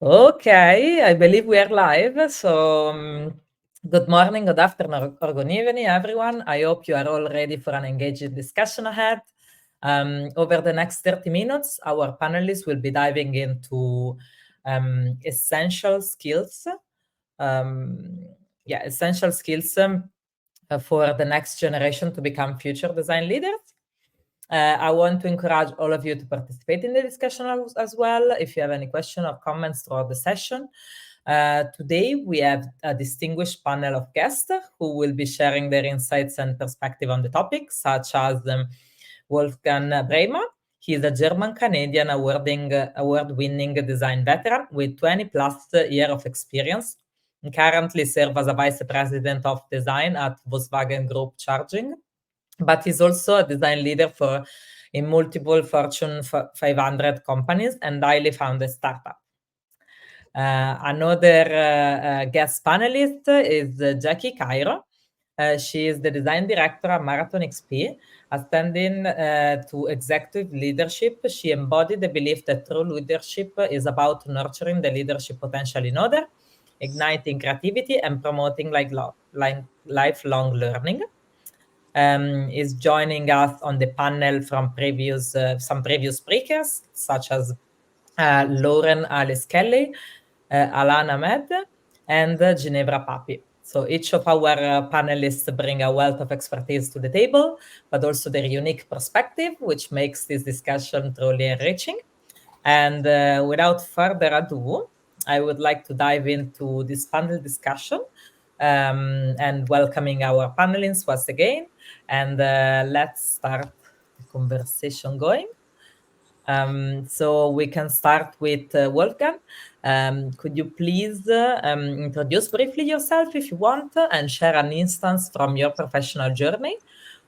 Okay, I believe we are live. So, good morning, good afternoon, or good evening, everyone. I hope you are all ready for an engaging discussion ahead. Over the next 30 minutes, our panelists will be diving into essential skills. Essential skills for the next generation to become future design leaders. I want to encourage all of you to participate in the discussion as well. If you have any questions or comments throughout the session. Today, we have a distinguished panel of guests who will be sharing their insights and perspective on the topic, such as Wolfgang Bremer. He is a German-Canadian award-winning design veteran with 20 plus years of experience and currently serves as a vice president of design at Volkswagen Group Charging. But he's also a design leader in multiple Fortune 500 companies and highly founded startups. Another guest panelist is Jackie Cairo. She is the design director at Marathon XP. Ascending to executive leadership, she embodied the belief that true leadership is about nurturing the leadership potential in others, igniting creativity, and promoting lifelong learning. Is joining us on the panel from some previous speakers, such as Lauren Alice Kelly, Alan Ahmed, and Ginevra Papi. So each of our panelists bring a wealth of expertise to the table, but also their unique perspective, which makes this discussion truly enriching. And without further ado, I would like to dive into this panel discussion and welcoming our panelists once again. And let's start the conversation going. So we can start with Wolfgang. Could you please introduce briefly yourself if you want and share an instance from your professional journey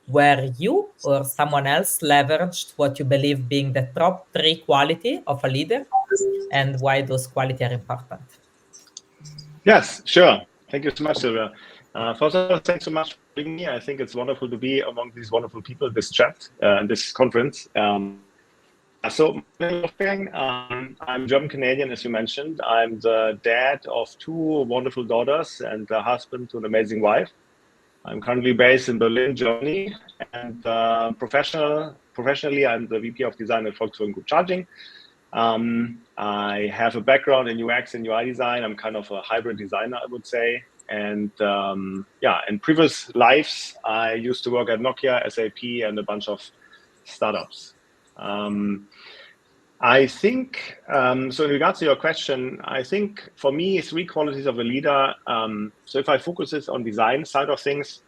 where you or someone else leveraged what you believe being the top 3 quality of a leader and why those qualities are important? Yes, sure. Thank you so much, Silvia. First of all, thanks so much for having me. I think it's wonderful to be among these wonderful people, this chat, and this conference. So my name is Wolfgang. I'm German-Canadian, as you mentioned. I'm the dad of 2 wonderful daughters and a husband to an amazing wife. I'm currently based in Berlin, Germany, and professionally, I'm the VP of Design at Volkswagen Group Charging. I have a background in UX and UI design. I'm kind of a hybrid designer, I would say. And in previous lives, I used to work at Nokia, SAP, and a bunch of startups. I think, so in regards to your question, I think for me, 3 qualities of a leader. So if I focus this on design side of things,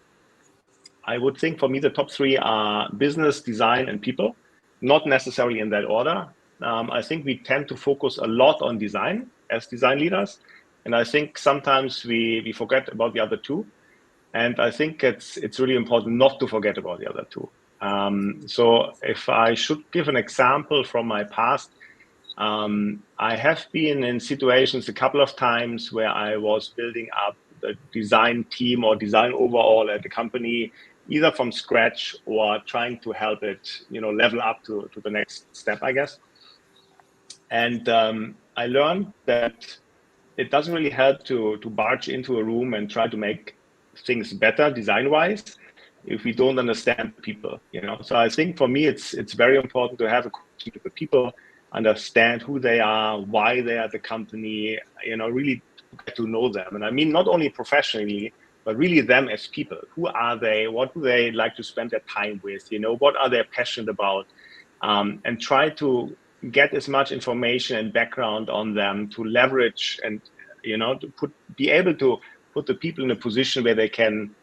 I would think for me, the top 3 are business, design, and people, not necessarily in that order. I think we tend to focus a lot on design as design leaders. And I think sometimes we forget about the other 2. And I think it's really important not to forget about the other 2. So if I should give an example from my past, I have been in situations a couple of times where I was building up the design team or design overall at the company, either from scratch or trying to help it, level up to the next step, I guess. And I learned that it doesn't really help to barge into a room and try to make things better design-wise if we don't understand people, So I think for me, it's very important to have a connection with the people, understand who they are, why they are at the company, really get to know them. And I mean, not only professionally, but really them as people. Who are they? What do they like to spend their time with? What are they passionate about? And try to get as much information and background on them to leverage and, to be able to put the people in a position where they can,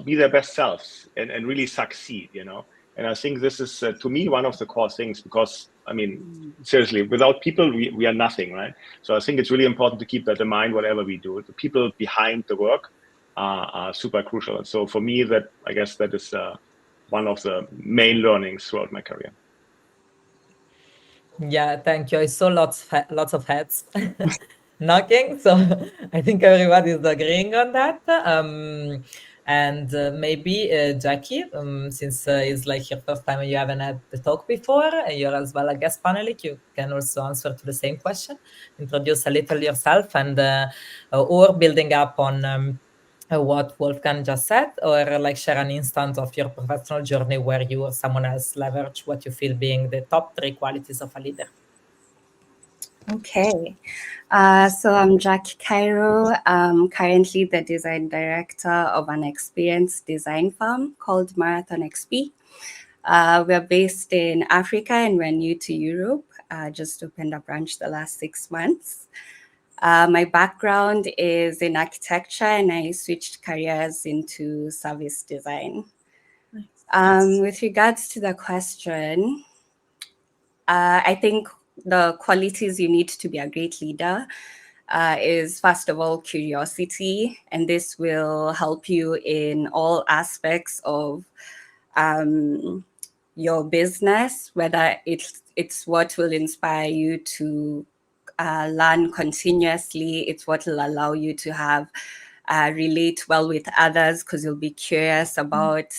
be their best selves and really succeed, And I think this is, to me, one of the core things, because, I mean, seriously, without people, we are nothing, right? So I think it's really important to keep that in mind, whatever we do. The people behind the work are super crucial. And so for me, I guess that is one of the main learnings throughout my career. Yeah, thank you. I saw lots of heads knocking, so I think everybody is agreeing on that. And maybe Jackie, since it's like your first time and you haven't had the talk before, and you're as well a guest panelist, you can also answer to the same question, introduce a little yourself, and or building up on what Wolfgang just said, or like share an instance of your professional journey where you or someone else leverage what you feel being the top 3 qualities of a leader. Okay. So I'm Jackie Cairo. I'm currently the design director of an experienced design firm called Marathon XP. We're based in Africa and we're new to Europe. Just opened a branch the last 6 months. My background is in architecture and I switched careers into service design. With regards to the question, I think the qualities you need to be a great leader is, first of all, curiosity, and this will help you in all aspects of your business, whether it's what will inspire you to learn continuously, it's what will allow you to have relate well with others because you'll be curious about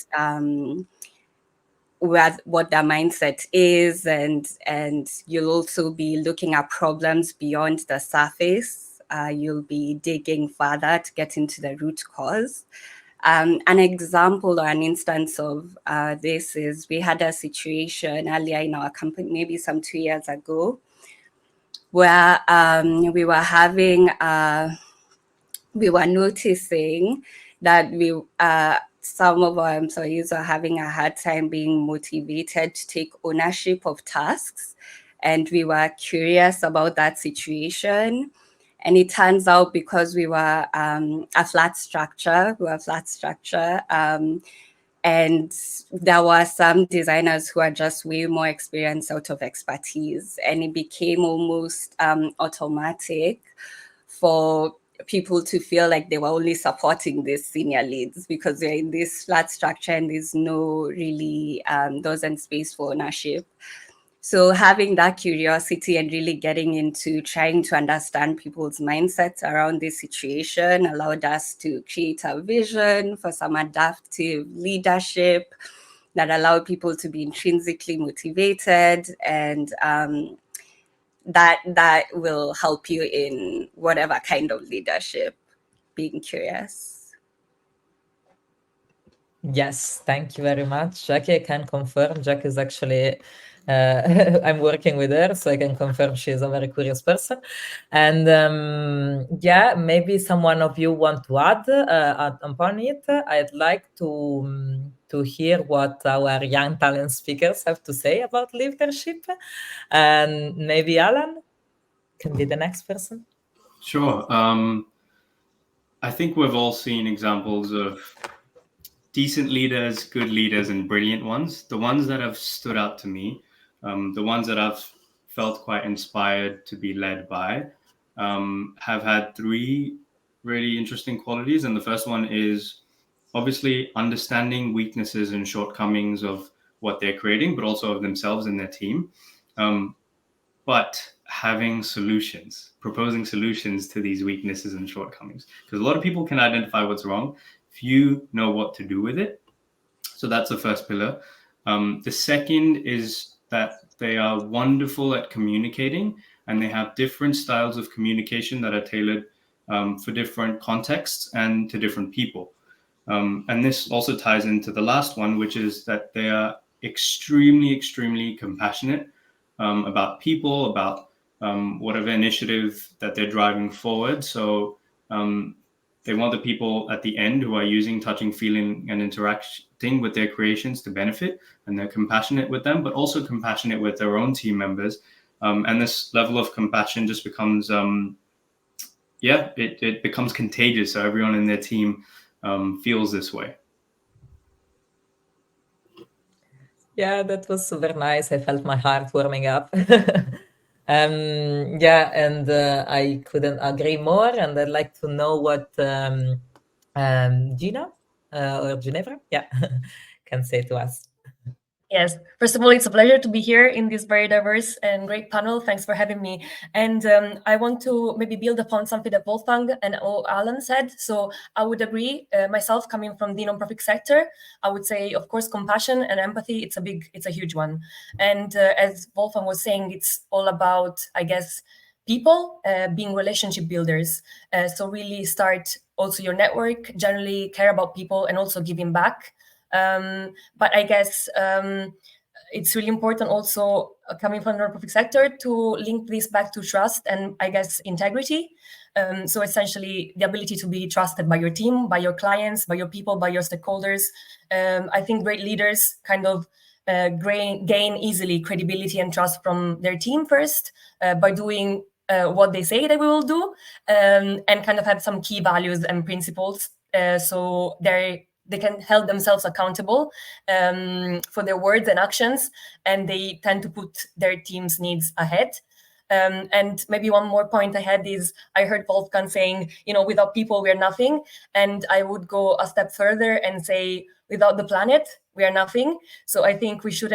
what their mindset is, and you'll also be looking at problems beyond the surface. You'll be digging further to get into the root cause. An example or an instance of this is we had a situation earlier in our company, maybe some 2 years ago, where we were noticing that some of our employees are having a hard time being motivated to take ownership of tasks. And we were curious about that situation. And it turns out because we were a flat structure, and there were some designers who are just way more experienced out of expertise. And it became almost automatic for people to feel like they were only supporting these senior leads because they're in this flat structure and there's no really, there wasn't space for ownership. So having that curiosity and really getting into trying to understand people's mindsets around this situation allowed us to create a vision for some adaptive leadership that allowed people to be intrinsically motivated, and that will help you in whatever kind of leadership, being curious. Yes, thank you very much, Jackie. I can confirm Jackie is actually, I'm working with her, so I can confirm she's a very curious person. And yeah, maybe someone of you want to add upon it. I'd like to hear what our young talent speakers have to say about leadership. And maybe Alan can be the next person. Sure. I think we've all seen examples of decent leaders, good leaders, and brilliant ones. The ones that have stood out to me, the ones that I've felt quite inspired to be led by, have had 3 really interesting qualities. And the first one is obviously understanding weaknesses and shortcomings of what they're creating, but also of themselves and their team. But having solutions, proposing solutions to these weaknesses and shortcomings. Because a lot of people can identify what's wrong if you know what to do with it. So that's the first pillar. The second is that they are wonderful at communicating, and they have different styles of communication that are tailored for different contexts and to different people. And this also ties into the last one, which is that they are extremely, extremely compassionate about people, about whatever initiative that they're driving forward. So they want the people at the end who are using, touching, feeling, and interacting with their creations to benefit, and they're compassionate with them, but also compassionate with their own team members. And this level of compassion just becomes, it becomes contagious. So everyone in their team feels this way. Yeah, that was super nice. I felt my heart warming up. Yeah, and I couldn't agree more. And I'd like to know what Gina or Ginevra, yeah, can say to us. Yes. First of all, it's a pleasure to be here in this very diverse and great panel. Thanks for having me. And I want to maybe build upon something that Wolfgang and Alan said. So I would agree, myself coming from the nonprofit sector, I would say, of course, compassion and empathy, it's a huge one. And as Wolfgang was saying, it's all about, I guess, people being relationship builders. So really start also your network, generally care about people and also giving back. But I guess it's really important also coming from the nonprofit sector to link this back to trust and I guess integrity. So essentially the ability to be trusted by your team, by your clients, by your people, by your stakeholders. I think great leaders kind of gain easily credibility and trust from their team first by doing what they say they will do, and kind of have some key values and principles. So they can hold themselves accountable for their words and actions, and they tend to put their team's needs ahead. And maybe one more point I had is I heard Wolfgang saying, without people, we are nothing. And I would go a step further and say, without the planet, we are nothing. So I think we should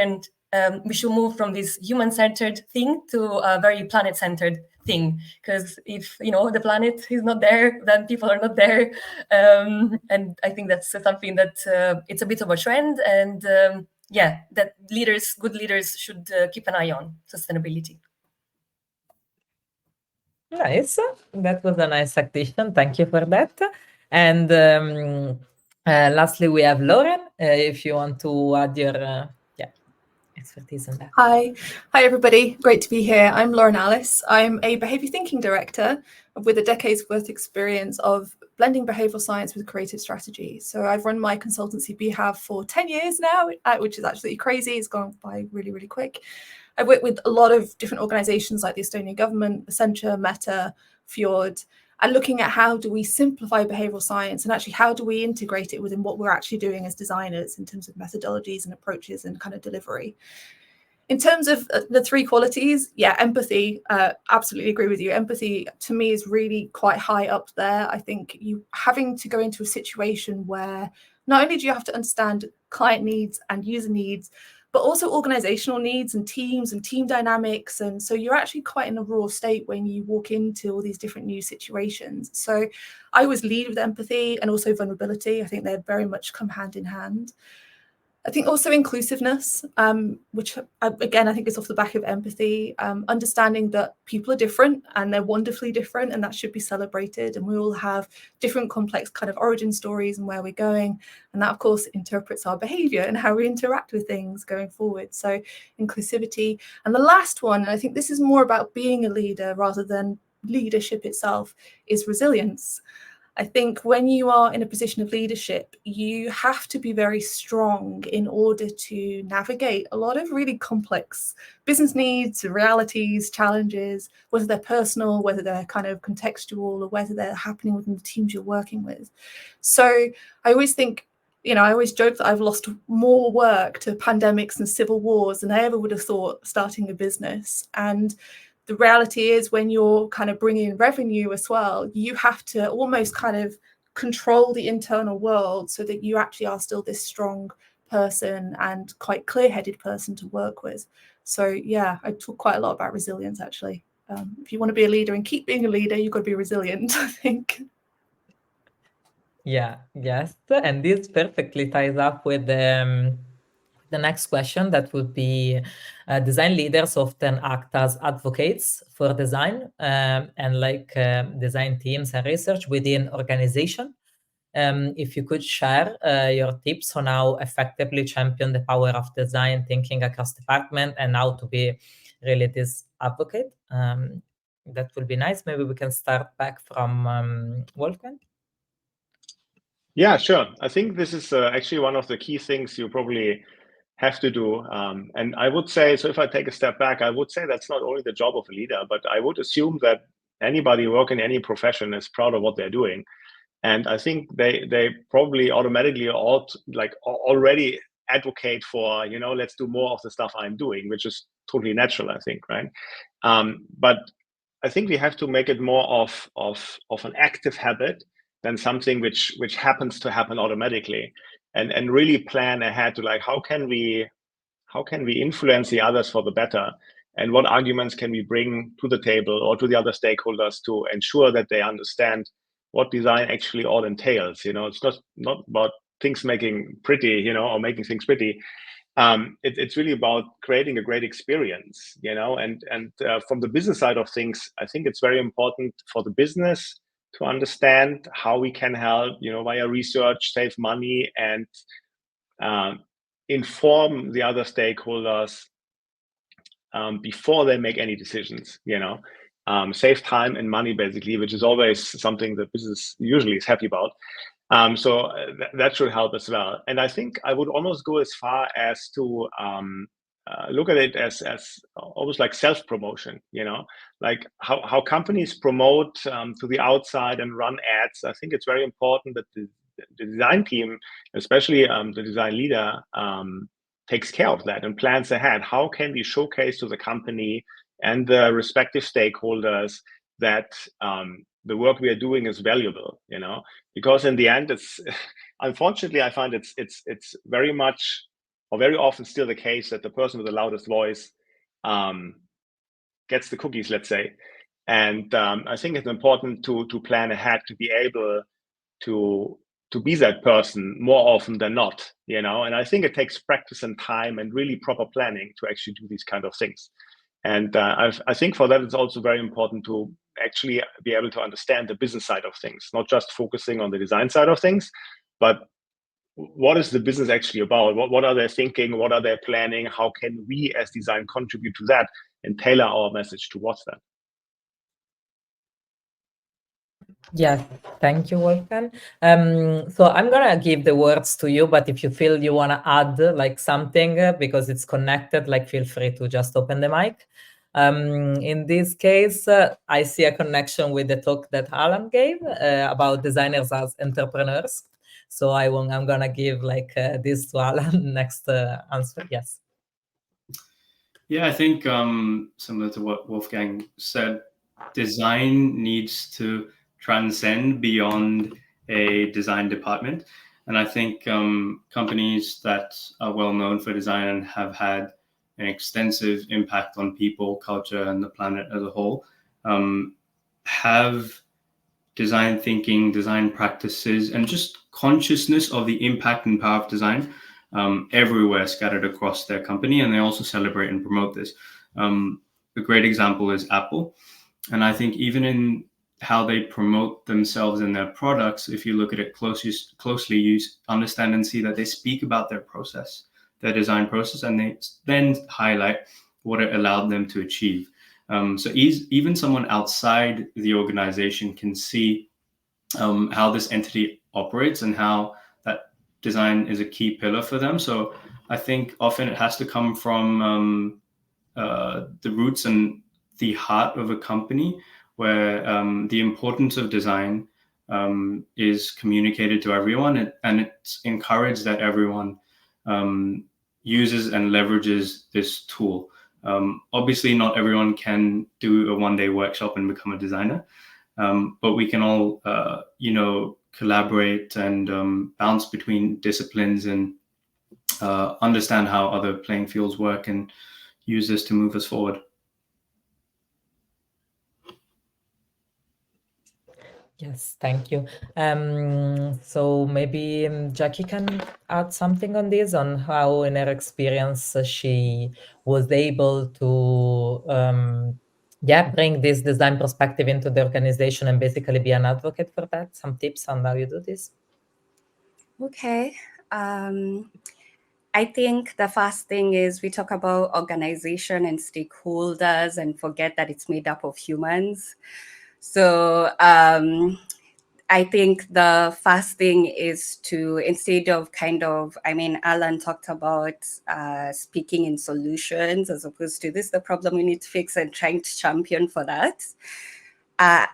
move from this human-centered thing to a very planet-centered thing, because if the planet is not there, then people are not there, and I think that's something that it's a bit of a trend, and that good leaders should keep an eye on sustainability. Nice. That was a nice addition. Thank you for that. And lastly, we have Lauren. If you want to add your expertise on that. Hi everybody, great to be here. I'm Lauren Alice. I'm a behaviour thinking director with a decade's worth experience of blending behavioural science with creative strategy. So I've run my consultancy BHAV for 10 years now, which is absolutely crazy. It's gone by really, really quick. I've worked with a lot of different organisations like the Estonian government, Accenture, Meta, Fjord, and looking at how do we simplify behavioural science and actually how do we integrate it within what we're actually doing as designers in terms of methodologies and approaches and kind of delivery. In terms of the three qualities, empathy, absolutely agree with you. Empathy to me is really quite high up there. I think you having to go into a situation where not only do you have to understand client needs and user needs, but also organizational needs and team dynamics. And so you're actually quite in a raw state when you walk into all these different new situations. So I always lead with empathy and also vulnerability. I think they very much come hand in hand. I think also inclusiveness, which again, I think is off the back of empathy, understanding that people are different and they're wonderfully different, and that should be celebrated. And we all have different complex kind of origin stories and where we're going. And that, of course, interprets our behavior and how we interact with things going forward. So inclusivity. And the last one, and I think this is more about being a leader rather than leadership itself, is resilience. I think when you are in a position of leadership, you have to be very strong in order to navigate a lot of really complex business needs, realities, challenges, whether they're personal, whether they're kind of contextual, or whether they're happening within the teams you're working with. So I always think, I always joke that I've lost more work to pandemics and civil wars than I ever would have thought starting a business. And the reality is when you're kind of bringing in revenue as well, you have to almost kind of control the internal world so that you actually are still this strong person and quite clear-headed person to work with. So I talk quite a lot about resilience, actually. If you want to be a leader and keep being a leader, you've got to be resilient, I think. Yes. And this perfectly ties up with the next question. That would be design leaders often act as advocates for design and design teams and research within organization. If you could share your tips on how effectively champion the power of design thinking across department and how to be really this advocate, that would be nice. Maybe we can start back from Wolfgang. Yeah, sure. I think this is actually one of the key things you probably have to do. And I would say, so if I take a step back, I would say that's not only the job of a leader, but I would assume that anybody working in any profession is proud of what they're doing. And I think they probably automatically already advocate for, let's do more of the stuff I'm doing, which is totally natural, I think, right? But I think we have to make it more of an active habit than something which happens to happen automatically, and really plan ahead to how can we how can we influence the others for the better? And what arguments can we bring to the table or to the other stakeholders to ensure that they understand what design actually all entails? It's not about things making pretty, or making things pretty. It's really about creating a great experience, and from the business side of things, I think it's very important for the business to understand how we can help, via research, save money, and inform the other stakeholders before they make any decisions, save time and money, basically, which is always something that business usually is happy about. So that should help as well. And I think I would almost go as far as to look at it as almost like self-promotion, like how companies promote to the outside and run ads. I think it's very important that the design team, especially the design leader, takes care of that and plans ahead. How can we showcase to the company and the respective stakeholders that the work we are doing is valuable, because in the end, it's unfortunately, I find it's very much or very often still the case that the person with the loudest voice gets the cookies, let's say. And I think it's important to plan ahead, to be able to be that person more often than not, and I think it takes practice and time and really proper planning to actually do these kind of things. And I think for that, it's also very important to actually be able to understand the business side of things, not just focusing on the design side of things, but what is the business actually about? What are they thinking? What are they planning? How can we as design contribute to that and tailor our message towards that? Yeah, thank you, Wolfgang. So I'm gonna give the words to you, but if you feel you wanna add like something because it's connected, like feel free to just open the mic. In this case, I see a connection with the talk that Alan gave about designers as entrepreneurs. So I'm gonna give like this to Alan next answer. Yes. Yeah, I think similar to what Wolfgang said, design needs to transcend beyond a design department. And I think companies that are well known for design and have had an extensive impact on people, culture, and the planet as a whole have design thinking, design practices, and just consciousness of the impact and power of design everywhere scattered across their company. And they also celebrate and promote this. A great example is Apple. And I think even in how they promote themselves and their products, if you look at it closely, you understand and see that they speak about their process, their design process, and they then highlight what it allowed them to achieve. So even someone outside the organization can see how this entity operates and how that design is a key pillar for them. So I think often it has to come from the roots and the heart of a company, where the importance of design is communicated to everyone, and it's encouraged that everyone uses and leverages this tool. Obviously, not everyone can do a one-day workshop and become a designer, but we can all, collaborate and bounce between disciplines and understand how other playing fields work and use this to move us forward. Yes, thank you. So maybe Jackie can add something on this, on how in her experience she was able to bring this design perspective into the organization and basically be an advocate for that. Some tips on how you do this. Okay. I think the first thing is we talk about organization and stakeholders and forget that it's made up of humans. So I think the first thing is to, instead of Alan talked about speaking in solutions as opposed to this is the problem we need to fix and trying to champion for that.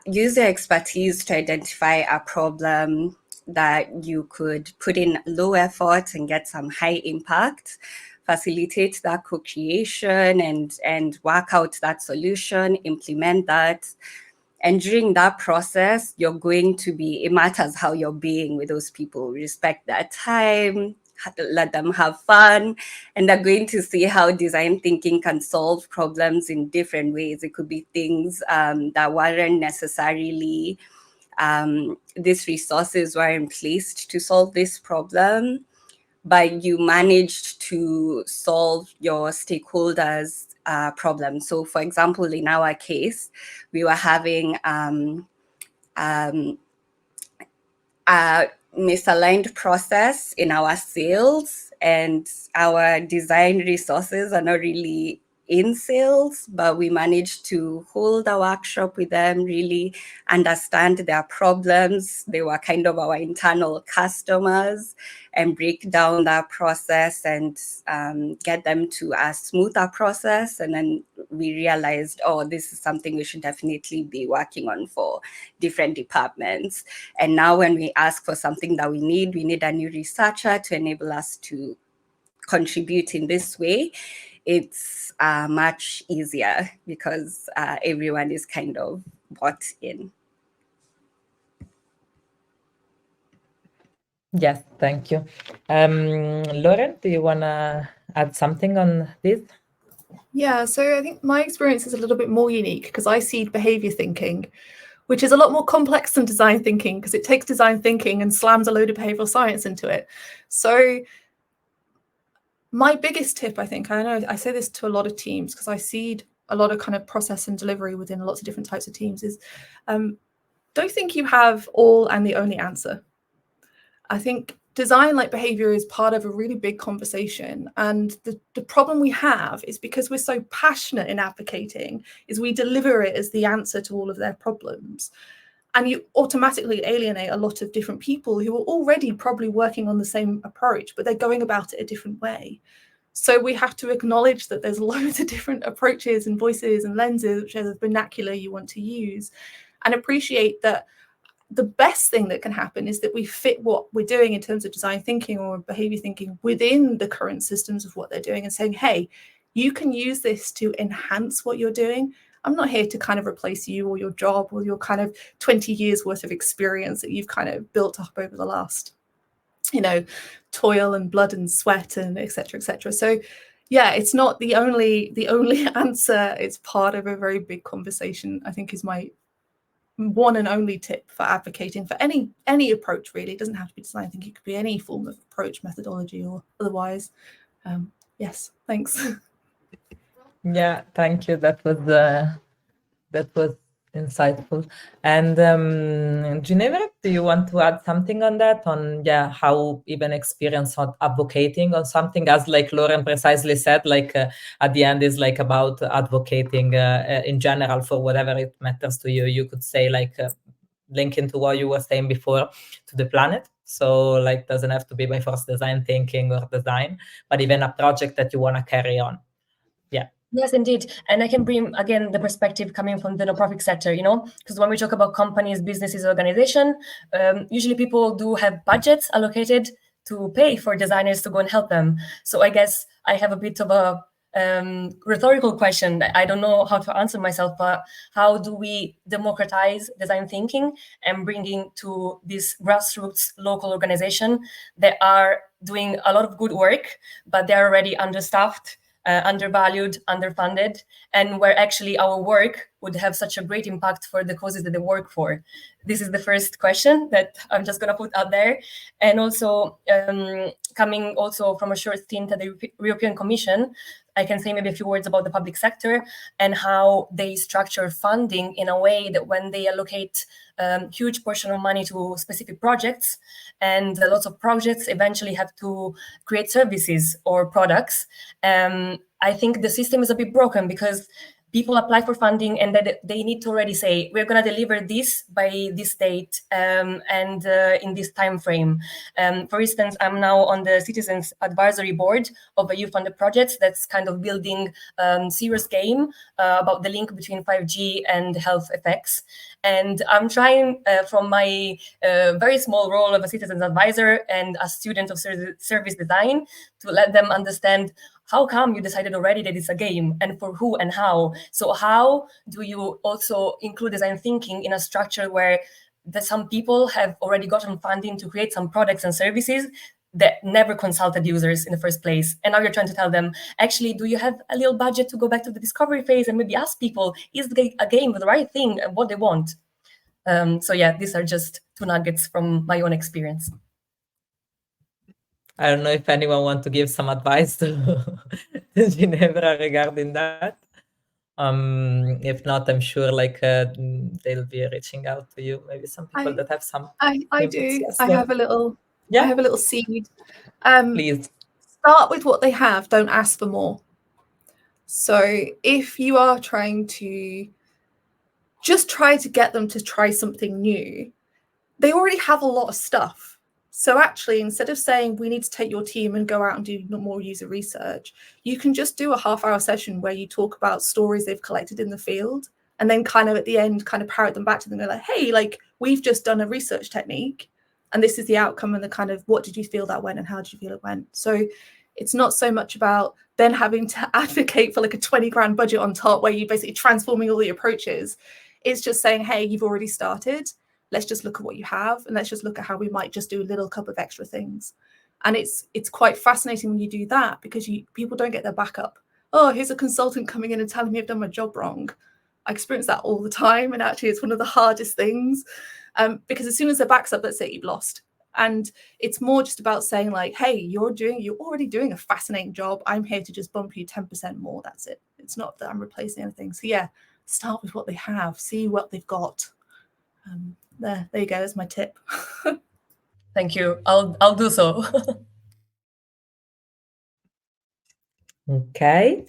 Use your expertise to identify a problem that you could put in low effort and get some high impact, facilitate that co-creation and work out that solution, implement that. And during that process, you're going to be, it matters how you're being with those people, respect their time, let them have fun, and they're going to see how design thinking can solve problems in different ways. It could be things that weren't necessarily, these resources weren't placed to solve this problem, but you managed to solve your stakeholders' problem. So for example, in our case, we were having a misaligned process in our sales, and our design resources are not really in sales, but we managed to hold a workshop with them, really understand their problems. They were kind of our internal customers, and break down that process and get them to a smoother process. And then we realized, oh, this is something we should definitely be working on for different departments. And now when we ask for something that we need a new researcher to enable us to contribute in this way. It's much easier because everyone is kind of bought in. Yes, thank you. Lauren, do you want to add something on this? Yeah, so I think my experience is a little bit more unique because I see behavior thinking, which is a lot more complex than design thinking because it takes design thinking and slams a load of behavioral science into it. So my biggest tip, I think, I know I say this to a lot of teams because I see a lot of kind of process and delivery within lots of different types of teams, is don't think you have all and the only answer. I think design like behavior is part of a really big conversation. And the problem we have is because we're so passionate in advocating, is we deliver it as the answer to all of their problems. And you automatically alienate a lot of different people who are already probably working on the same approach, but they're going about it a different way. So we have to acknowledge that there's loads of different approaches and voices and lenses, whichever vernacular you want to use, and appreciate that the best thing that can happen is that we fit what we're doing in terms of design thinking or behavior thinking within the current systems of what they're doing, and saying, hey, you can use this to enhance what you're doing. I'm not here to kind of replace you or your job or your kind of 20 years worth of experience that you've kind of built up over the last, toil and blood and sweat and et cetera, et cetera. So yeah, it's not the only answer. It's part of a very big conversation, I think, is my one and only tip for advocating for any approach, really. It doesn't have to be design thinking, it could be any form of approach, methodology or otherwise. Yes, thanks. Yeah, thank you. That was insightful. And Ginevra, do you want to add something on that? On how even experience on advocating on something, as like Lauren precisely said, like at the end is like about advocating in general for whatever it matters to you. You could say like linking to what you were saying before, to the planet. So like doesn't have to be by force design thinking or design, but even a project that you want to carry on. Yeah. Yes, indeed. And I can bring, again, the perspective coming from the nonprofit sector, because when we talk about companies, businesses, organization, usually people do have budgets allocated to pay for designers to go and help them. So I guess I have a bit of a rhetorical question that I don't know how to answer myself, but how do we democratize design thinking and bringing to this grassroots local organization that are doing a lot of good work, but they're already understaffed, undervalued, underfunded, and where actually our work would have such a great impact for the causes that they work for? This is the first question that I'm just going to put out there. And also, coming also from a short stint at the European Commission, I can say maybe a few words about the public sector and how they structure funding in a way that when they allocate huge portion of money to specific projects, and lots of projects eventually have to create services or products. I think the system is a bit broken because people apply for funding and that they need to already say, we're going to deliver this by this date and in this time frame. For instance, I'm now on the Citizens Advisory Board of a youth-funded project that's kind of building serious game about the link between 5G and health effects. And I'm trying from my very small role of a citizens advisor and a student of service design to let them understand, how come you decided already that it's a game, and for who and how? So how do you also include design thinking in a structure where some people have already gotten funding to create some products and services that never consulted users in the first place. And now you're trying to tell them, actually, do you have a little budget to go back to the discovery phase and maybe ask people, is a game the right thing and what they want? So yeah, these are just 2 nuggets from my own experience. I don't know if anyone wants to give some advice to Ginevra regarding that. If not, I'm sure like they'll be reaching out to you. Maybe some people that have some. I inputs. do. Yes, I go have a little. Yeah. I have a little seed. Please. Start with what they have. Don't ask for more. So if you are trying to just try to get them to try something new, they already have a lot of stuff. So actually, instead of saying we need to take your team and go out and do more user research, you can just do a half-hour session where you talk about stories they've collected in the field, and then kind of at the end, kind of parrot them back to them. They're like, hey, like we've just done a research technique, and this is the outcome, and the kind of what did you feel that went, and how did you feel it went? So it's not so much about then having to advocate for like a 20 grand budget on top where you're basically transforming all the approaches. It's just saying, hey, you've already started. Let's just look at what you have, and let's just look at how we might just do a little couple of extra things. And it's quite fascinating when you do that, because people don't get their backup. Oh, here's a consultant coming in and telling me I've done my job wrong. I experience that all the time, and actually it's one of the hardest things, because as soon as their back's up, let's say you've lost. And it's more just about saying like, hey, you're already doing a fascinating job. I'm here to just bump you 10% more. That's it. It's not that I'm replacing anything. So yeah, start with what they have, see what they've got. There you go. That's my tip. Thank you. I'll do so. Okay.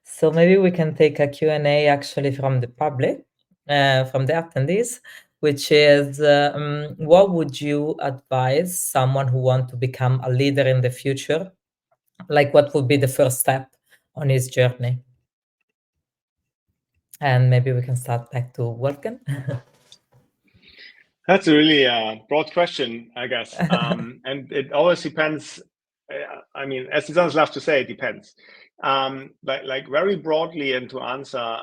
So maybe we can take a Q&A actually from the public, from the attendees, which is, what would you advise someone who wants to become a leader in the future? Like, what would be the first step on his journey? And maybe we can start back to Wolfgang. That's a really broad question, I guess. And it always depends. I mean, as designers love to say, it depends. Like very broadly, and to answer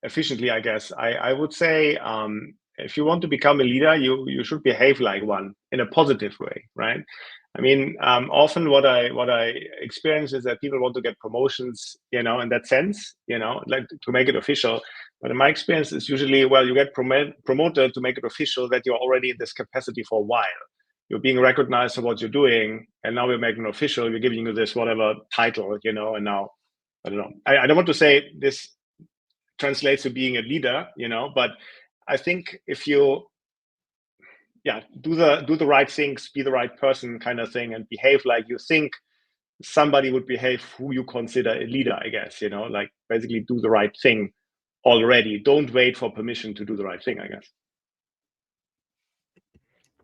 efficiently, I guess, I would say if you want to become a leader, you should behave like one in a positive way, right? I mean, often what I experience is that people want to get promotions, in that sense, like to make it official. But in my experience, it's usually, well, you get promoted to make it official that you're already in this capacity for a while. You're being recognized for what you're doing, and now we're making it official. We're giving you this whatever title, and now, I don't know. I don't want to say this translates to being a leader, but I think if you do the right things, be the right person kind of thing, and behave like you think somebody would behave who you consider a leader, I guess, like basically do the right thing already. Don't wait for permission to do the right thing, I guess.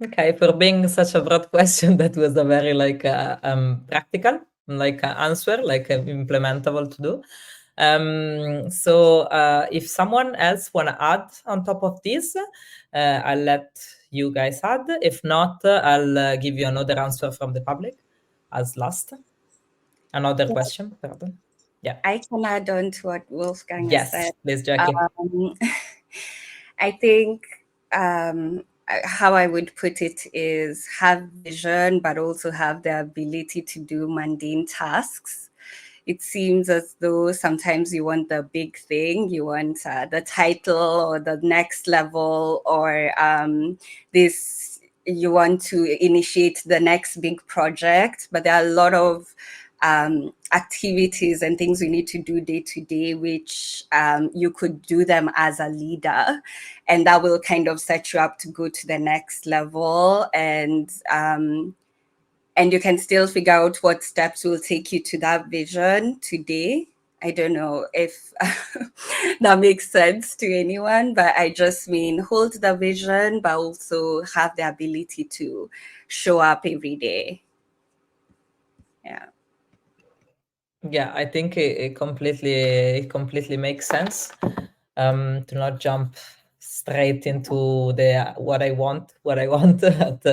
Okay, for being such a broad question, that was a very practical answer, implementable to do. So if someone else want to add on top of this, I'll let you guys add. If not, I'll give you another answer from the public as last. Another question, pardon. Yeah. I can add on to what Wolfgang has said. Yes, please, Jackie. I think how I would put it is have vision, but also have the ability to do mundane tasks. It seems as though sometimes you want the big thing, you want the title or the next level, or you want to initiate the next big project, but there are a lot of activities and things you need to do day to day, which you could do them as a leader, and that will kind of set you up to go to the next level. And you can still figure out what steps will take you to that vision today. I don't know if that makes sense to anyone, but I just mean hold the vision, but also have the ability to show up every day. Yeah. Yeah, I think it completely makes sense to not jump straight into the what I want at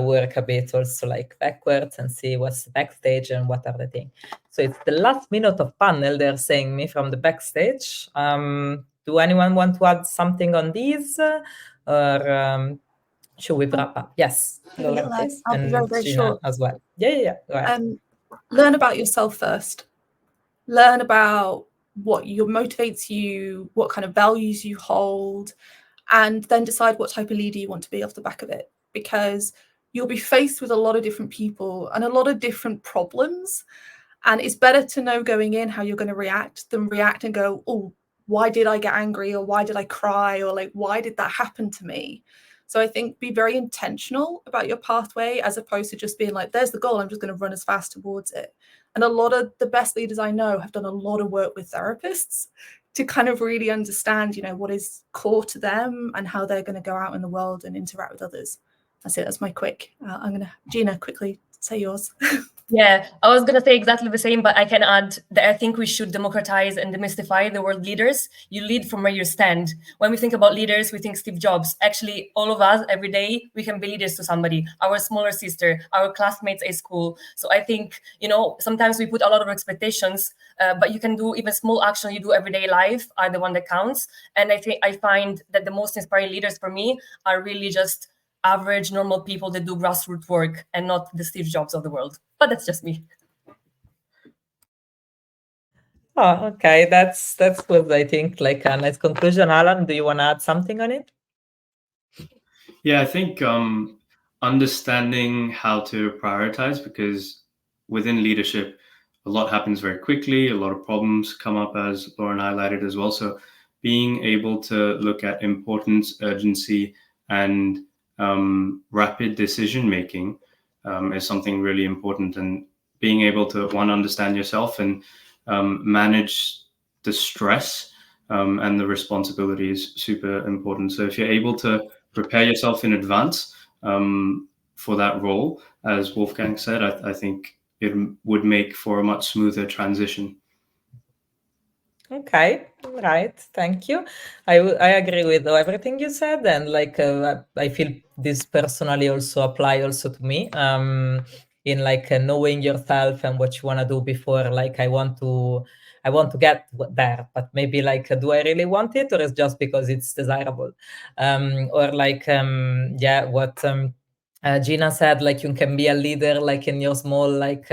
work a bit also like backwards and see what's the backstage and what are the things. So it's the last minute of panel, they're saying me from the backstage. Do anyone want to add something on these? Or should we wrap up? Yes, Lauren, please. I'll be very, very Gina short. as well. Yeah. Go ahead. Learn about yourself first. Learn about what motivates you, what kind of values you hold, and then decide what type of leader you want to be off the back of it. Because you'll be faced with a lot of different people and a lot of different problems. And it's better to know going in how you're going to react than react and go, oh, why did I get angry? Or why did I cry? Or like, why did that happen to me? So I think be very intentional about your pathway, as opposed to just being like, there's the goal, I'm just going to run as fast towards it. And a lot of the best leaders I know have done a lot of work with therapists to kind of really understand, what is core to them and how they're going to go out in the world and interact with others. That's it. That's my quick. I'm going to, Gina, quickly say yours. Yeah, I was going to say exactly the same, but I can add that I think we should democratize and demystify the word leaders. You lead from where you stand. When we think about leaders, we think Steve Jobs. Actually, all of us, every day, we can be leaders to somebody, our smaller sister, our classmates at school. So I think, sometimes we put a lot of expectations, but you can do even small action you do everyday life are the one that counts. And I find that the most inspiring leaders for me are really just average, normal people that do grassroots work and not the Steve Jobs of the world. But that's just me. Oh, okay. That's good. I think like a nice conclusion. Alan, do you want to add something on it? Yeah, I think understanding how to prioritize, because within leadership, a lot happens very quickly. A lot of problems come up, as Lauren highlighted as well. So being able to look at importance, urgency, and rapid decision making is something really important. And being able to, one, understand yourself and manage the stress and the responsibility is super important. So if you're able to prepare yourself in advance for that role, as Wolfgang said, I think it would make for a much smoother transition. Okay, right. Thank you. I agree with everything you said, and like I feel this personally also apply also to me. In like knowing yourself and what you want to do before. Like I want to get there, but maybe like do I really want it, or is just because it's desirable? Or like what Gina said, like you can be a leader like in your small like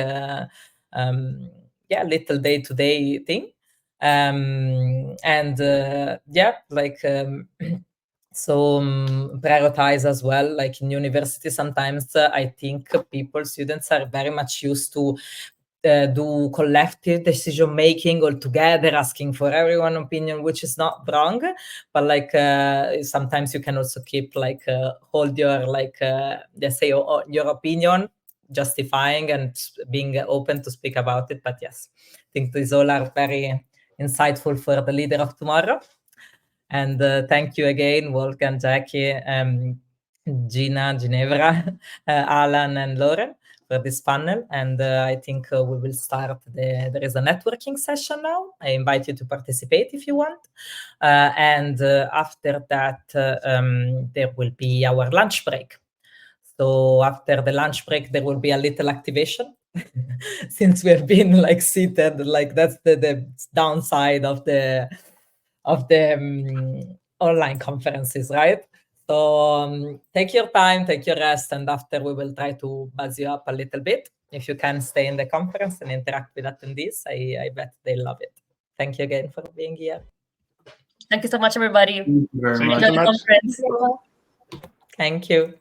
little day-to-day thing. So prioritize as well. Like in university, sometimes I think students are very much used to do collective decision making all together, asking for everyone's opinion, which is not wrong, but like sometimes you can also keep like hold your like let's say your opinion, justifying and being open to speak about it. But yes, I think these all are very insightful for the leader of tomorrow. And thank you again, Wolfgang, Jackie, Gina, Ginevra, Alan, and Lauren for this panel. And I think we will start there is a networking session now. I invite you to participate if you want. And after that, there will be our lunch break. So after the lunch break, there will be a little activation. Since we have been like seated, like that's the downside of the online conferences, right? So take your time, take your rest, and after we will try to buzz you up a little bit. If you can stay in the conference and interact with attendees, I bet they love it. Thank you again for being here. Thank you so much, everybody. Thank you very much. Enjoy the conference. Thank you.